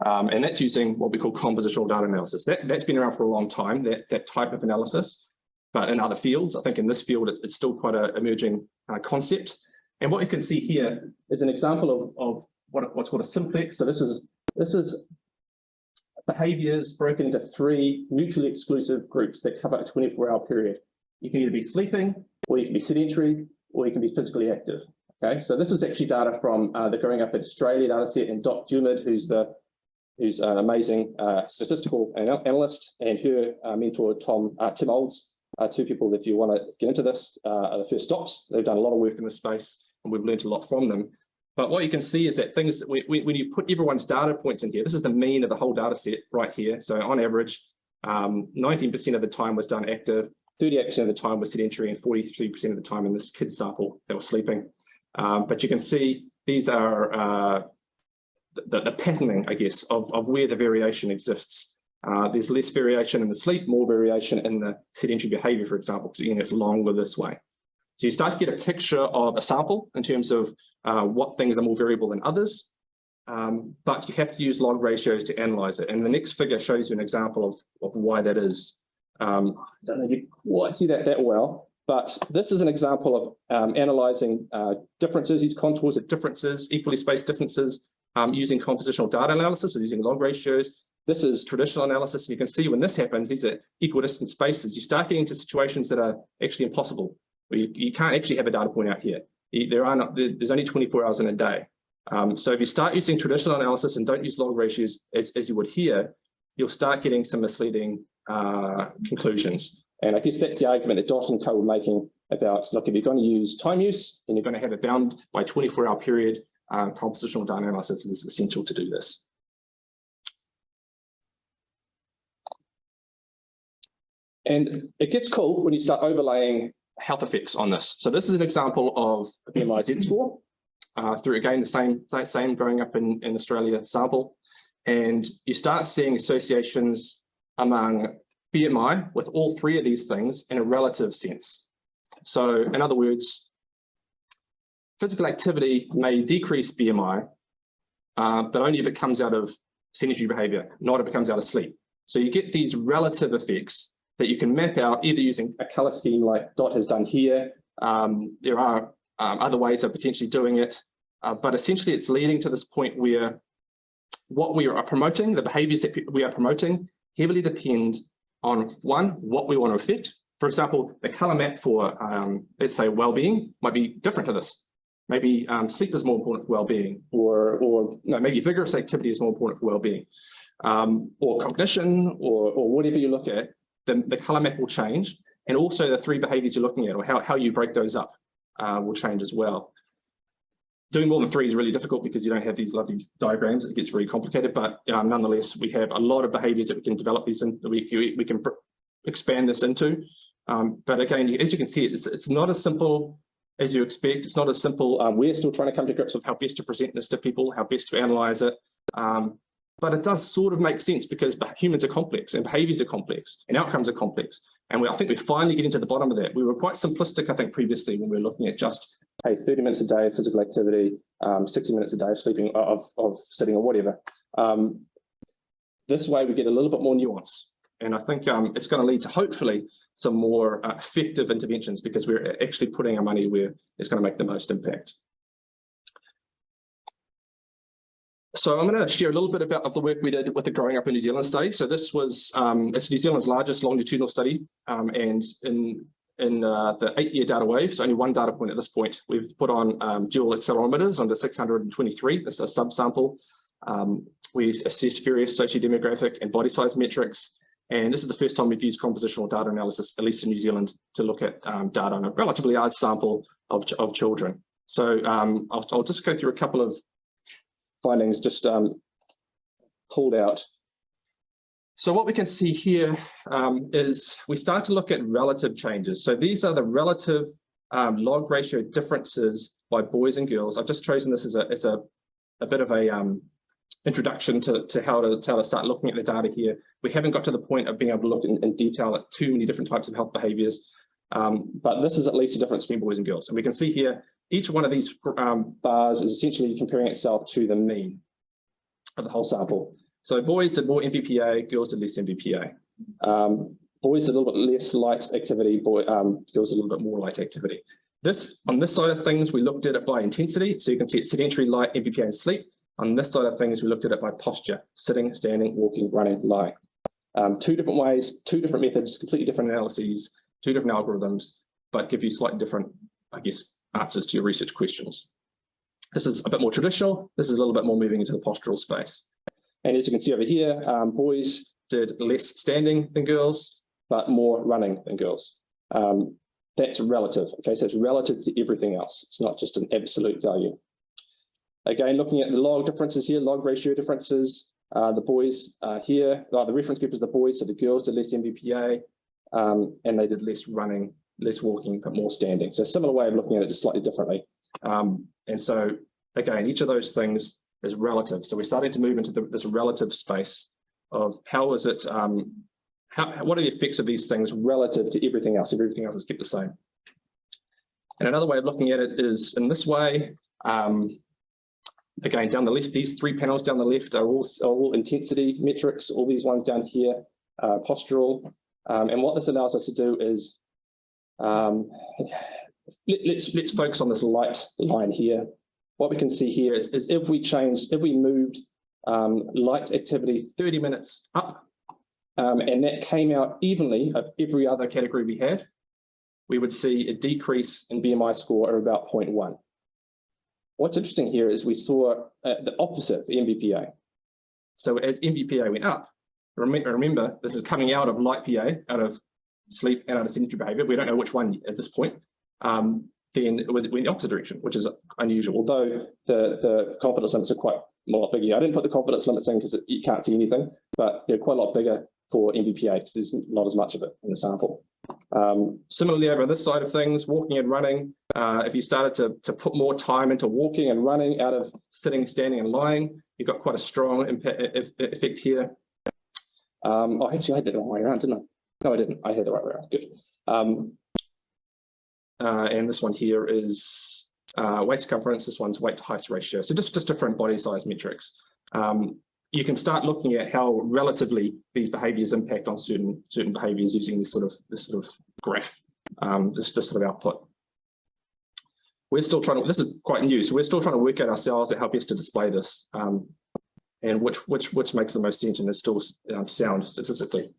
And that's using what we call compositional data analysis. That's been around for a long time, that type of analysis. But in other fields, I think in this field, it's still quite an emerging concept. And what you can see here is an example of what's called a simplex. So this is behaviours broken into 3 mutually exclusive groups that cover a 24-hour period. You can either be sleeping, or you can be sedentary, or you can be physically active. Okay, so this is actually data from the Growing Up in Australia data set, and Doc Dumid, who's an amazing statistical analyst, and her mentor, Tim Olds, 2 people that if you want to get into this are the first stops. They've done a lot of work in this space, and we've learned a lot from them. But what you can see is that things, when you put everyone's data points in here, this is the mean of the whole data set right here. So on average, 19% of the time was done active, 38% of the time was sedentary, and 43% of the time in this kid's sample they were sleeping. But you can see these are the patterning, I guess, of where the variation exists. There's less variation in the sleep, more variation in the sedentary behaviour, for example, because again, it's longer this way. So you start to get a picture of a sample in terms of what things are more variable than others, but you have to use log ratios to analyse it. And the next figure shows you an example of why that is. I don't know if you quite see that well, but this is an example of analysing differences, these contours of differences, equally spaced distances, using compositional data analysis or using log ratios. This is traditional analysis. And you can see when this happens, these are equidistant spaces. You start getting into situations that are actually impossible. You can't actually have a data point out here. There's only 24 hours in a day. So if you start using traditional analysis and don't use log ratios as you would here, you'll start getting some misleading conclusions. And I guess that's the argument that Duncan and co were making about, look, if you're going to use time use and you're going to have it bound by 24-hour period, compositional data analysis is essential to do this. And it gets cool when you start overlaying health effects on this. So this is an example of a BMI-Z score through, again, the same Growing Up in Australia sample. And you start seeing associations among BMI with all 3 of these things in a relative sense. So in other words, physical activity may decrease BMI, but only if it comes out of sedentary behaviour, not if it comes out of sleep. So you get these relative effects that you can map out either using a colour scheme like Dot has done here. There are other ways of potentially doing it, but essentially it's leading to this point where what we are promoting, the behaviours that we are promoting, heavily depend on what we want to affect. For example, the color map for, let's say, well-being might be different to this. Maybe sleep is more important for well-being, or no, maybe vigorous activity is more important for well-being, or cognition, or whatever you look at, the color map will change. And also the 3 behaviors you're looking at, or how you break those up, will change as well. Doing more than 3 is really difficult because you don't have these lovely diagrams. It gets very complicated, but nonetheless, we have a lot of behaviors that we can develop these in, we can expand this into. But again, as you can see, it's not as simple as you expect. It's not as simple. We're still trying to come to grips with how best to present this to people, how best to analyze it. But it does sort of make sense because humans are complex and behaviors are complex and outcomes are complex. And I think we're finally getting to the bottom of that. We were quite simplistic, I think, previously when we were looking at just, hey, 30 minutes a day of physical activity, 60 minutes a day of sleeping, of sitting or whatever. This way we get a little bit more nuance. And I think it's going to lead to hopefully some more effective interventions because we're actually putting our money where it's going to make the most impact. So I'm going to share a little bit about the work we did with the Growing Up in New Zealand study. So this was, it's New Zealand's largest longitudinal study, and in the 8-year data wave, so only 1 data point at this point, we've put on dual accelerometers onto 623. This is a subsample. We assessed various socio-demographic and body size metrics. And this is the first time we've used compositional data analysis, at least in New Zealand, to look at data on a relatively large sample of children. So I'll just go through a couple of findings just pulled out. So what we can see here is we start to look at relative changes. So these are the relative log ratio differences by boys and girls. I've just chosen this as a bit of a introduction to how to start looking at the data here. We haven't got to the point of being able to look in detail at too many different types of health behaviors, but this is at least a difference between boys and girls. And we can see here, each one of these bars is essentially comparing itself to the mean of the whole sample. So boys did more MVPA, girls did less MVPA. Boys did a little bit less light activity, girls did a little bit more light activity. On this side of things, we looked at it by intensity. So you can see it's sedentary, light, MVPA, and sleep. On this side of things, we looked at it by posture, sitting, standing, walking, running, lying. 2 different ways, 2 different methods, completely different analyses, 2 different algorithms, but give you slightly different, I guess, answers to your research questions. This is a bit more traditional. This is a little bit more moving into the postural space. And as you can see over here, boys did less standing than girls, but more running than girls. That's relative, okay? So it's relative to everything else. It's not just an absolute value. Again, looking at the log differences here, log ratio differences, the boys here, the reference group is the boys, so the girls did less MVPA, and they did less running, less walking, but more standing. So a similar way of looking at it, just slightly differently. And so, again, each of those things is relative. So we're starting to move into this relative space of how is it, what are the effects of these things relative to everything else, if everything else is kept the same. And another way of looking at it is in this way. Again, down the left, these 3 panels down the left are all intensity metrics, all these ones down here, postural. And what this allows us to do is, let's focus on this light line here. What we can see here is if we moved light activity 30 minutes up, and that came out evenly of every other category we had, we would see a decrease in BMI score of about 0.1. What's interesting here is we saw the opposite for MVPA. So as MVPA went up, remember this is coming out of light PA, out of sleep and out of sedentary behavior. We don't know which one at this point. Then it went in the opposite direction, which is unusual, although the confidence limits are quite a lot bigger here. I didn't put the confidence limits in because you can't see anything, but they're quite a lot bigger for MVPA because there's not as much of it in the sample. Similarly, over this side of things, walking and running, if you started to put more time into walking and running out of sitting, standing, and lying, you've got quite a strong effect here. Oh, actually, I had that the wrong way around, didn't I? No, I didn't. I had the right way around. Good. And this one here is waist circumference. This one's weight to height ratio. So just different body size metrics. You can start looking at how relatively these behaviors impact on certain behaviors using this sort of graph, this sort of output. We're still trying to, this is quite new, so we're still trying to work out ourselves at how best to display this, and which makes the most sense and is still sound statistically.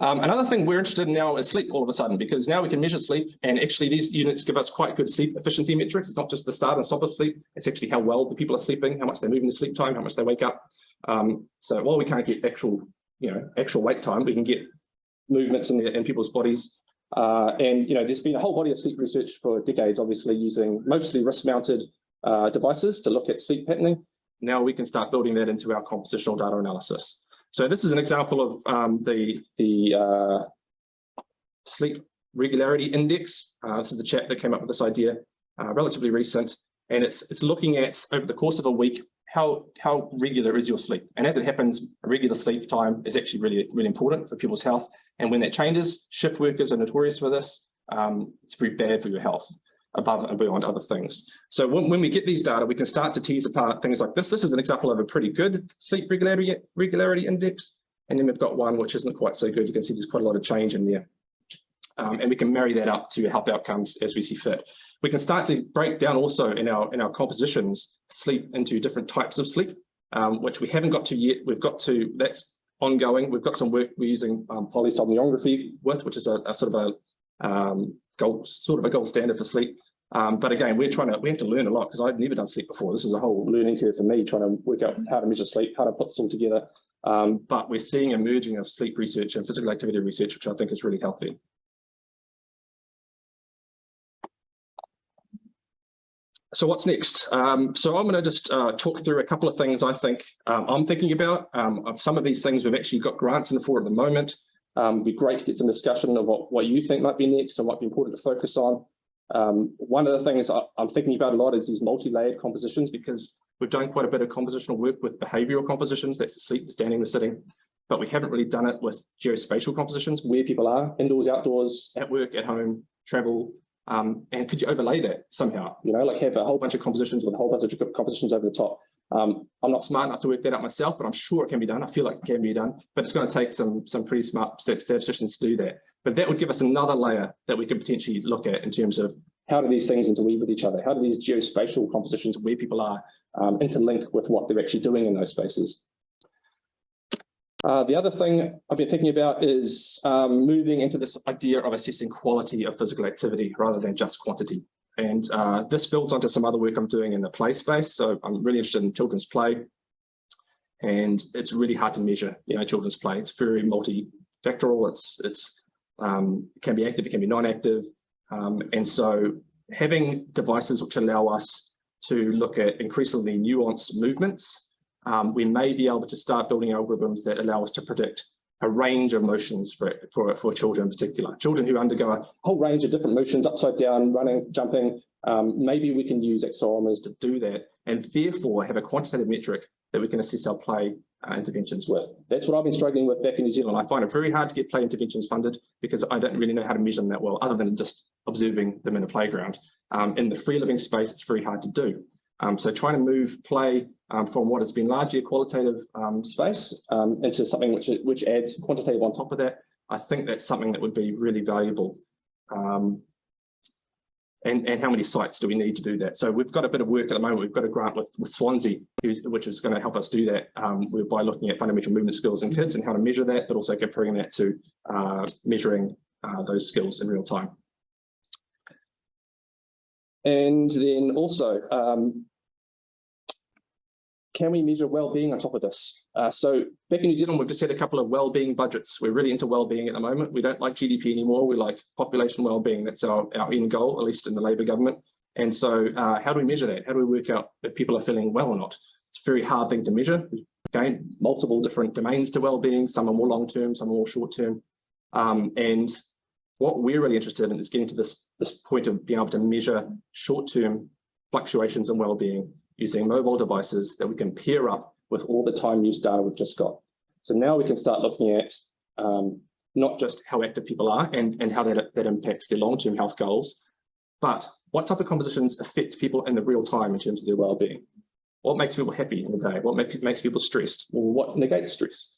Another thing we're interested in now is sleep all of a sudden, because now we can measure sleep, and actually these units give us quite good sleep efficiency metrics. It's not just the start and stop of sleep, it's actually how well the people are sleeping, how much they move in the sleep time, how much they wake up. So while we can't get actual wake time, we can get movements in people's bodies. And there's been a whole body of sleep research for decades, obviously using mostly wrist-mounted devices to look at sleep patterning. Now we can start building that into our compositional data analysis. So this is an example of the sleep regularity index. This is the chap that came up with this idea, relatively recent, and it's looking at over the course of a week how regular is your sleep. And as it happens, a regular sleep time is actually really important for people's health. And when that changes, shift workers are notorious for this. It's very bad for your health, above and beyond other things. So when we get these data, we can start to tease apart things like this. This is an example of a pretty good sleep regularity index. And then we've got one which isn't quite so good. You can see there's quite a lot of change in there. And we can marry that up to health outcomes as we see fit. We can start to break down also in our compositions sleep into different types of sleep, which we haven't got to yet. That's ongoing. We've got some work we're using polysomnography with, which is a sort of a gold standard for sleep. But again, we have to learn a lot, because I've never done sleep before. This is a whole learning curve for me, trying to work out how to measure sleep, how to put this all together. But we're seeing a merging of sleep research and physical activity research, which I think is really healthy. So what's next? So I'm going to just talk through a couple of things I think I'm thinking about. Some of these things we've actually got grants in for at the moment. It'd be great to get some discussion of what you think might be next and what might be important to focus on. One of the things I'm thinking about a lot is these multi-layered compositions, because we've done quite a bit of compositional work with behavioural compositions. That's the sleep, the standing, the sitting. But we haven't really done it with geospatial compositions, where people are, indoors, outdoors, at work, at home, travel. And could you overlay that somehow? Like have a whole bunch of compositions with a whole bunch of compositions over the top. I'm not smart enough to work that out myself, but I'm sure it can be done. I feel like it can be done, but it's going to take some pretty smart statisticians to do that. But that would give us another layer that we could potentially look at in terms of how do these things interweave with each other? How do these geospatial compositions, where people are, interlink with what they're actually doing in those spaces? The other thing I've been thinking about is moving into this idea of assessing quality of physical activity rather than just quantity. And this builds onto some other work I'm doing in the play space. So I'm really interested in children's play. And it's really hard to measure, children's play. It's very multifactorial. It can be active, it can be non-active. And so having devices which allow us to look at increasingly nuanced movements, we may be able to start building algorithms that allow us to predict a range of motions for children in particular. Children who undergo a whole range of different motions, upside down, running, jumping, maybe we can use accelerometers to do that, and therefore have a quantitative metric that we can assess our play interventions with. That's what I've been struggling with back in New Zealand. I find it very hard to get play interventions funded because I don't really know how to measure them that well, other than just observing them in a playground. In the free living space, it's very hard to do. So trying to move play from what has been largely a qualitative space into something which adds quantitative on top of that, I think that's something that would be really valuable. And how many sites do we need to do that? So we've got a bit of work at the moment. We've got a grant with Swansea, which is going to help us do that by looking at fundamental movement skills in kids and how to measure that, but also comparing that to measuring those skills in real time. And then also, can we measure well-being on top of this? So back in New Zealand, we've just had a couple of well-being budgets. We're really into well-being at the moment. We don't like GDP anymore. We like population well-being. That's our end goal, at least in the Labour government. And so how do we measure that? How do we work out if people are feeling well or not? It's a very hard thing to measure. Again, multiple different domains to well-being. Some are more long-term, some are more short-term. And what we're really interested in is getting to this point of being able to measure short-term fluctuations in well-being using mobile devices that we can pair up with all the time use data we've just got. So now we can start looking at not just how active people are and how that impacts their long-term health goals, but what type of compositions affect people in the real time in terms of their well-being. What makes people happy in the day? What makes people stressed? Or what negates stress?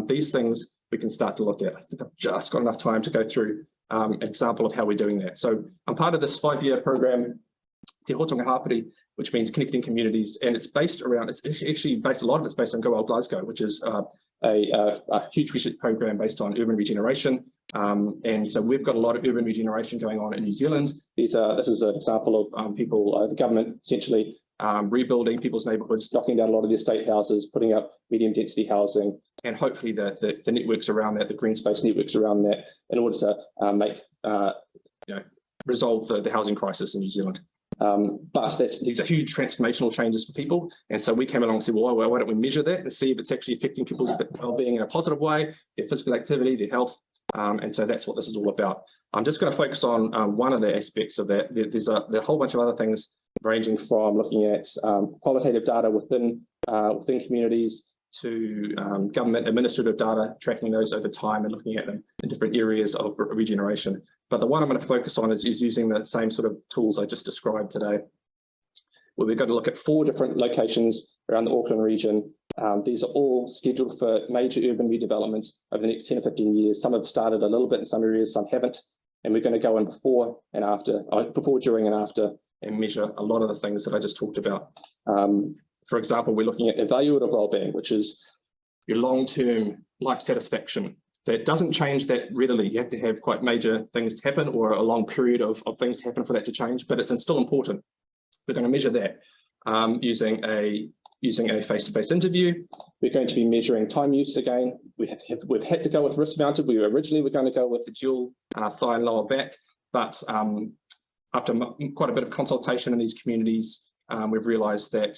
These things we can start to look at. I think I've just got enough time to go through an example of how we're doing that. So I'm part of this 5-year program, Te Hotonga Hapori, which means connecting communities, and it's based around, it's actually based, a lot of it's based on Go Wild Glasgow, which is a huge research program based on urban regeneration. And so we've got a lot of urban regeneration going on in New Zealand. This is an example of people, the government essentially rebuilding people's neighbourhoods, knocking down a lot of the estate houses, putting up medium density housing, and hopefully the networks around that, the green space networks around that, in order to resolve the housing crisis in New Zealand. But these are huge transformational changes for people. And so we came along and said, well, why don't we measure that and see if it's actually affecting people's well-being in a positive way, their physical activity, their health. And so that's what this is all about. I'm just going to focus on one of the aspects of that. There's a whole bunch of other things ranging from looking at qualitative data within communities to government administrative data, tracking those over time and looking at them in different areas of regeneration. But the one I'm going to focus on is using the same sort of tools I just described today, where we're going to look at 4 different locations around the Auckland region. These are all scheduled for major urban redevelopment over the next 10 or 15 years. Some have started a little bit in some areas, some haven't. And we're going to go in before, during and after, and measure a lot of the things that I just talked about. For example, we're looking at evaluative wellbeing, which is your long-term life satisfaction. That doesn't change that readily. You have to have quite major things to happen or a long period of things to happen for that to change, but it's still important. We're going to measure that using a face-to-face interview. We're going to be measuring time use again. We've had to go with wrist mounted. We originally were going to go with the dual thigh and lower back, but after quite a bit of consultation in these communities, we've realised that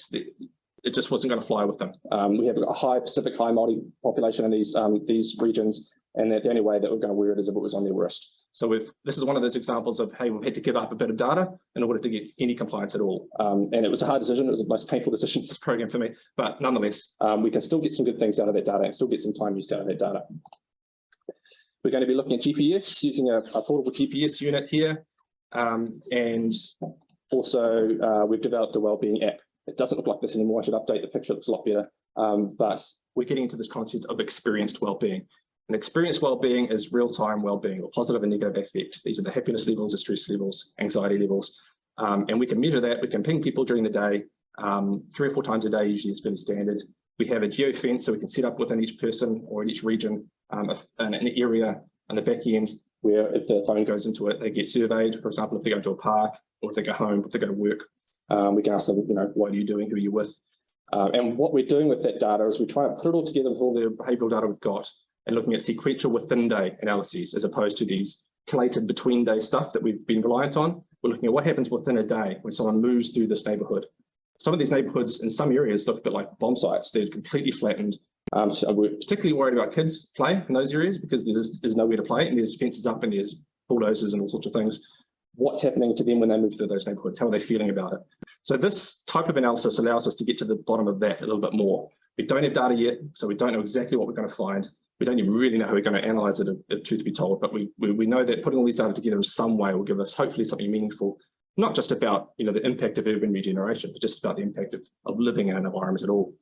it just wasn't going to fly with them. We have a high Pacific, high Māori population in these regions, and that the only way that we're going to wear it is if it was on their wrist. So this is one of those examples of, hey, we've had to give up a bit of data in order to get any compliance at all. And it was a hard decision. It was the most painful decision for this program for me. But nonetheless, we can still get some good things out of that data and still get some time use out of that data. We're going to be looking at GPS, using a portable GPS unit here. And also, we've developed a wellbeing app. It doesn't look like this anymore. I should update the picture. It looks a lot better. But we're getting into this concept of experienced wellbeing. And experienced wellbeing is real-time wellbeing, or positive and negative affect. These are the happiness levels, the stress levels, anxiety levels. And we can measure that. We can ping people during the day, 3 or 4 times a day, usually is fairly standard. We have a geofence, so we can set up within each person or in each region an area on the back end where if the phone goes into it, they get surveyed. For example, if they go to a park or if they go home, if they go to work, we can ask them, what are you doing? Who are you with? And what we're doing with that data is we try and put it all together with all the behavioural data we've got and looking at sequential within day analyses as opposed to these collated between day stuff that we've been reliant on. We're looking at what happens within a day when someone moves through this neighbourhood. Some of these neighbourhoods in some areas look a bit like bomb sites. They're completely flattened. So we're particularly worried about kids play in those areas because there's nowhere to play and there's fences up and there's bulldozers and all sorts of things. What's happening to them when they move through those neighbourhoods? How are they feeling about it? So this type of analysis allows us to get to the bottom of that a little bit more. We don't have data yet, so we don't know exactly what we're going to find. We don't even really know how we're going to analyse it, if truth be told, but we know that putting all these data together in some way will give us hopefully something meaningful, not just about the impact of urban regeneration, but just about the impact of living in an environment at all.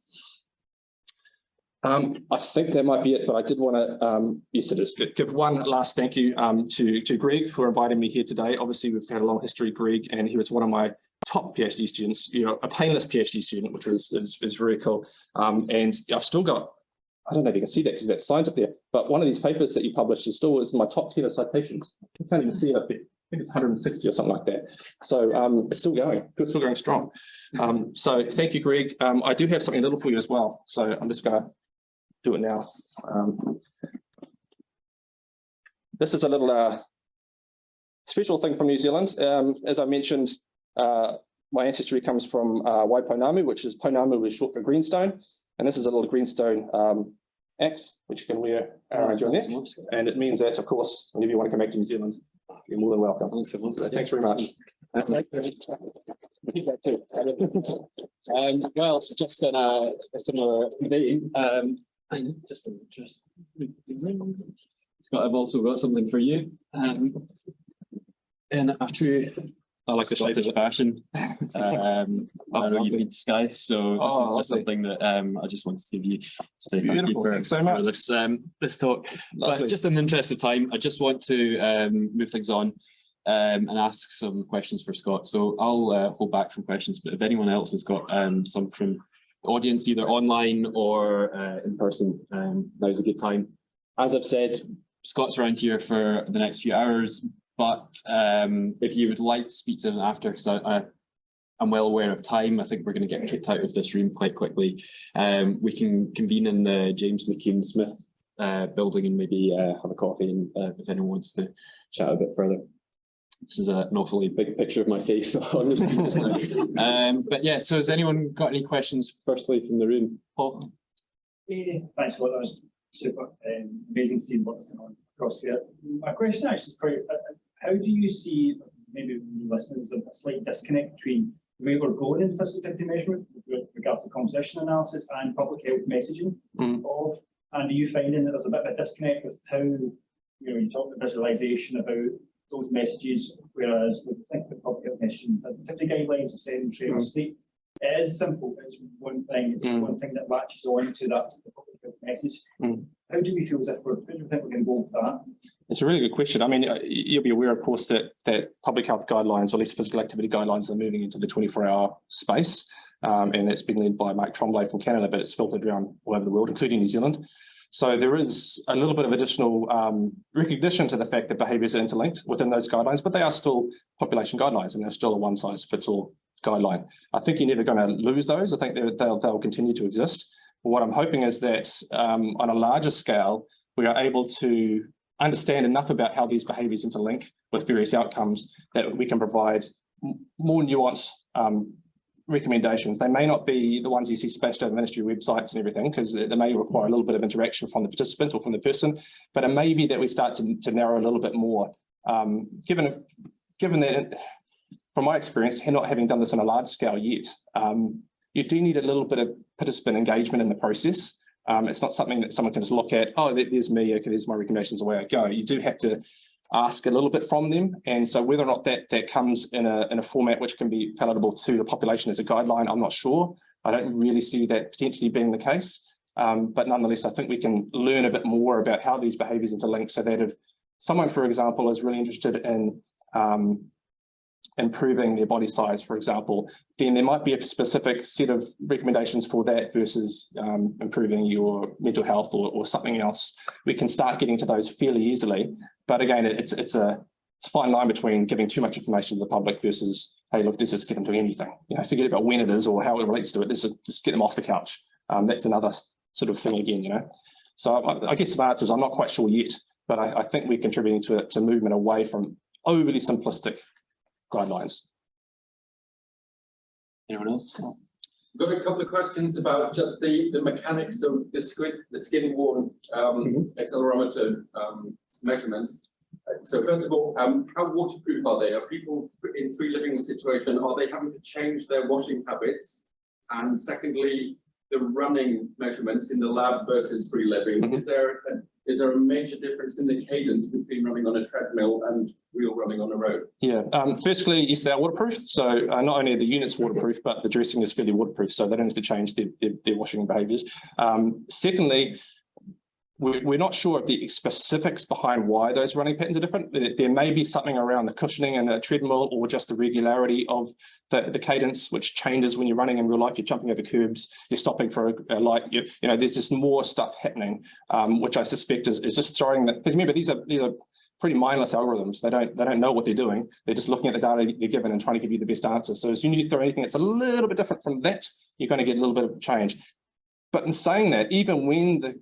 I think that might be it, but I did want to, yes, it is. Give one last thank you to Greg for inviting me here today. Obviously, we've had a long history, Greg, and he was one of my top PhD students, a painless PhD student, which is very cool. And I've still got, I don't know if you can see that because that sign's up there, but one of these papers that you published is still in my top 10 of citations. You can't even see it up there. I think it's 160 or something like that. So it's still going. It's still going strong. So thank you, Greg. I do have something little for you as well. So I'm just going to do it now. This is a little special thing from New Zealand. As I mentioned, my ancestry comes from Waipounamu, which is Pounamu is short for greenstone. And this is a little greenstone axe, which you can wear around your neck. And it means that, of course, whenever you want to come back to New Zealand, you're more than welcome. Thanks very much. Well, just in a similar vein, just Scott, I've also got something for you. In a true, I like the Scottish fashion. I know you need Sky, so this is just something that I just wanted to give you to say thank you for this talk. Lovely. But just in the interest of time, I just want to move things on and ask some questions for Scott. So I'll hold back from questions, but if anyone else has got some from audience, either online or in person, now's a good time. As I've said, Scott's around here for the next few hours, but if you would like to speak to them after, because I'm well aware of time, I think we're going to get kicked out of this room quite quickly. We can convene in the James McKean Smith building and maybe have a coffee, and if anyone wants to chat a bit further. This is an awfully big picture of my face on the screen just now. But yeah, so has anyone got any questions firstly from the room? Paul? Thanks, Scott. That was super amazing seeing what's going on across there. My question actually is quite, how do you see, maybe listeners, a slight disconnect between the way we're going in physical activity measurement with regards to composition analysis and public health messaging of, and are you finding that there's a bit of a disconnect with how, you talk about visualization about those messages, whereas we think the public health messaging, the guidelines of sedentary or sleep, it is simple, it's one thing, it's one thing that latches on to that public health message. How do we feel as if how do you think we're going to go with that? It's a really good question. I mean, you'll be aware, of course, that public health guidelines, or at least physical activity guidelines, are moving into the 24-hour space, and that's been led by Mike Tremblay from Canada, but it's filtered around all over the world, including New Zealand. So there is a little bit of additional recognition to the fact that behaviours are interlinked within those guidelines, but they are still population guidelines, and they're still a one-size-fits-all guideline. I think you're never going to lose those. I think they'll continue to exist. But what I'm hoping is that on a larger scale, we are able to understand enough about how these behaviours interlink with various outcomes that we can provide more nuanced recommendations. They may not be the ones you see splashed over ministry websites and everything, because they may require a little bit of interaction from the participant or from the person, but it may be that we start to narrow a little bit more. Given that, from my experience, not having done this on a large scale yet, you do need a little bit of participant engagement in the process. It's not something that someone can just look at, oh, there's me, okay, there's my recommendations, away I go. You do have to ask a little bit from them, and so whether or not that comes in a format which can be palatable to the population as a guideline, I'm not sure. I don't really see that potentially being the case, but nonetheless, I think we can learn a bit more about how these behaviours interlink, so that if someone, for example, is really interested in improving their body size, for example, then there might be a specific set of recommendations for that versus improving your mental health or something else. We can start getting to those fairly easily. But again, it's a fine line between giving too much information to the public versus, hey, look, let's just get them doing anything. Forget about when it is or how it relates to it. Let's just get them off the couch. That's another sort of thing again, So I guess the answer is I'm not quite sure yet, but I think we're contributing to movement away from overly simplistic guidelines. Anyone else? I've got a couple of questions about just the mechanics of the skin-worn accelerometer measurements. So first of all, how waterproof are they? Are people in free living situation, are they having to change their washing habits? And secondly, the running measurements in the lab versus free living, is there a major difference in the cadence between running on a treadmill and real running on a road? Yeah, firstly, yes, they are waterproof. So not only are the units waterproof, but the dressing is fairly waterproof, so they don't have to change their washing behaviours. Secondly, we're not sure of the specifics behind why those running patterns are different. There may be something around the cushioning in a treadmill, or just the regularity of the cadence, which changes when you're running in real life. You're jumping over curbs, you're stopping for a light. There's just more stuff happening, which I suspect is just throwing that. Because remember, these are pretty mindless algorithms. They don't know what they're doing. They're just looking at the data you're given and trying to give you the best answer. So as soon as you throw anything that's a little bit different from that, you're going to get a little bit of change. But in saying that, even when the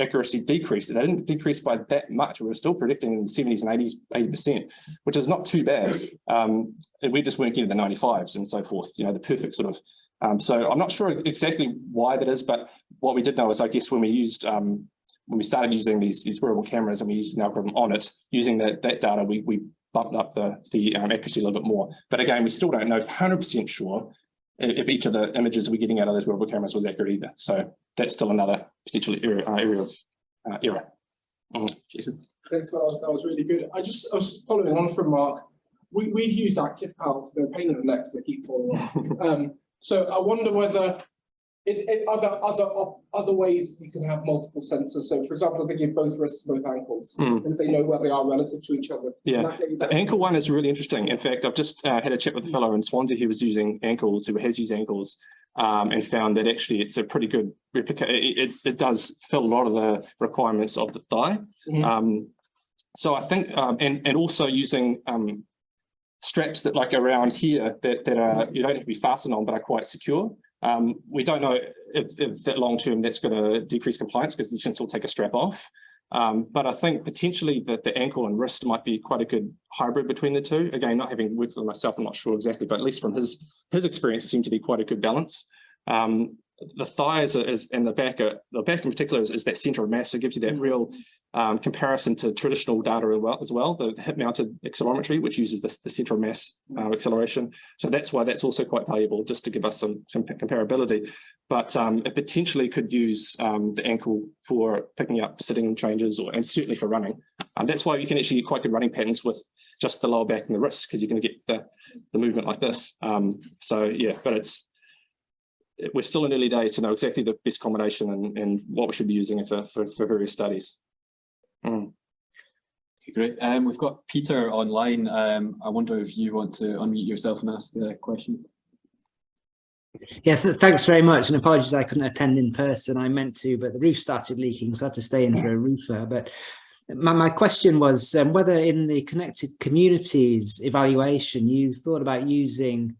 accuracy decreased, they didn't decrease by that much. We were still predicting in the 70s and 80s, 80%, which is not too bad. We just weren't getting the 95s and so forth, the perfect sort of. So I'm not sure exactly why that is, but what we did know is, I guess, when we started using these wearable cameras and we used an algorithm on it, using that data, we bumped up the accuracy a little bit more. But again, we still don't know 100% sure if each of the images we're getting out of those wearable cameras was accurate either. So that's still another potential area of error. Jason? Thanks, that was really good. I was following on from Mark. We've used active pals. They're a pain in the neck because they keep falling off. So I wonder whether other ways you can have multiple sensors. So, for example, if they give both wrists, both ankles, and if they know where they are relative to each other. Yeah, the ankle one is really interesting. In fact, I've just had a chat with a fellow in Swansea who was using ankles, who has used ankles, and found that actually it's a pretty good replica. It does fill a lot of the requirements of the thigh. So I think, and also using straps that like around here that are, you don't have to be fastened on, but are quite secure. We don't know if that long term that's going to decrease compliance because the students will take a strap off. But I think potentially that the ankle and wrist might be quite a good hybrid between the two. Again, not having worked with myself, I'm not sure exactly, but at least from his experience, it seemed to be quite a good balance. The thighs and the back in particular is that center of mass. So it gives you that real comparison to traditional data as well, the hip-mounted accelerometry, which uses the center of mass acceleration. So that's why that's also quite valuable, just to give us some comparability. But it potentially could use the ankle for picking up sitting changes, and certainly for running. That's why you can actually get quite good running patterns with just the lower back and the wrist, because you're going to get the movement like this. So yeah, but we're still in early days to know exactly the best combination and what we should be using for various studies. Okay, great. We've got Peter online. I wonder if you want to unmute yourself and ask the question. Yeah, thanks very much, and apologies I couldn't attend in person. I meant to, but the roof started leaking, so I had to stay in for a roofer. But my question was whether in the connected communities evaluation you thought about using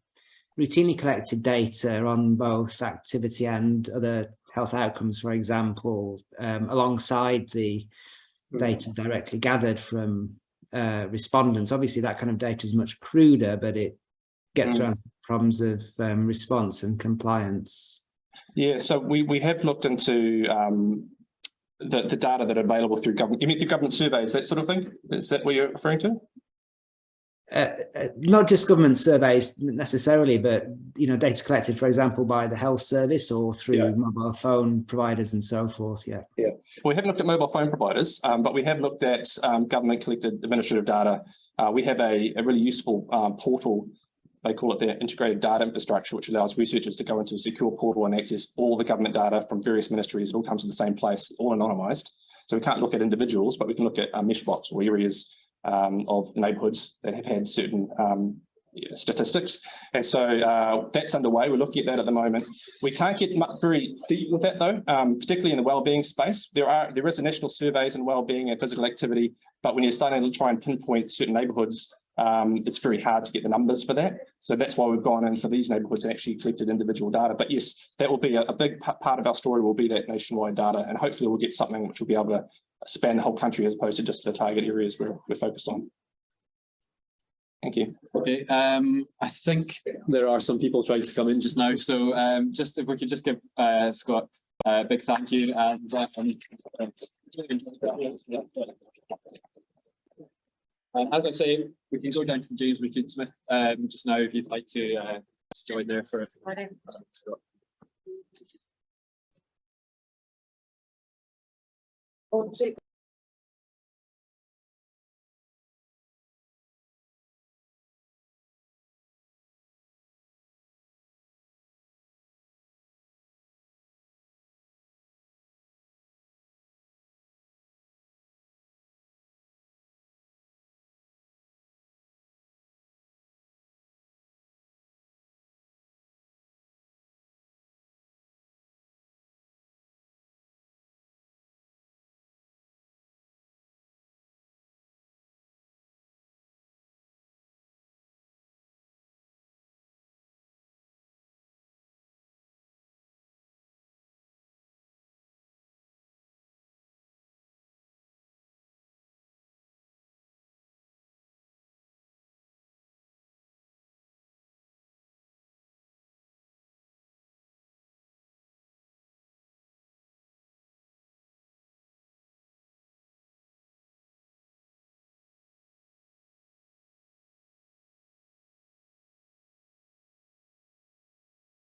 routinely collected data on both activity and other health outcomes, for example, alongside the data directly gathered from respondents. Obviously, that kind of data is much cruder, but it gets around problems of response and compliance. Yeah, so we have looked into the data that are available through government. You mean through government surveys, that sort of thing? Is that what you're referring to? Not just government surveys necessarily, but data collected, for example, by the health service or through mobile phone providers and so forth. Yeah. We haven't looked at mobile phone providers, but we have looked at government collected administrative data. We have a really useful portal. They call it their integrated data infrastructure, which allows researchers to go into a secure portal and access all the government data from various ministries. It all comes to the same place, all anonymized. So we can't look at individuals, but we can look at mesh blocks or areas of neighbourhoods that have had certain statistics. And so that's underway. We're looking at that at the moment. We can't get very deep with that though, particularly in the wellbeing space. There is a national surveys in wellbeing and physical activity, but when you're starting to try and pinpoint certain neighbourhoods, it's very hard to get the numbers for that. So that's why we've gone in for these neighbourhoods and actually collected individual data. But yes, that will be a big part of our story, will be that nationwide data, and hopefully we'll get something which will be able to span the whole country as opposed to just the target areas we're focused on. Thank you. Okay, I think there are some people trying to come in just now, so just if we could just give Scott a big thank you, and as I say, we can go down to James Smith just now if you'd like to join there for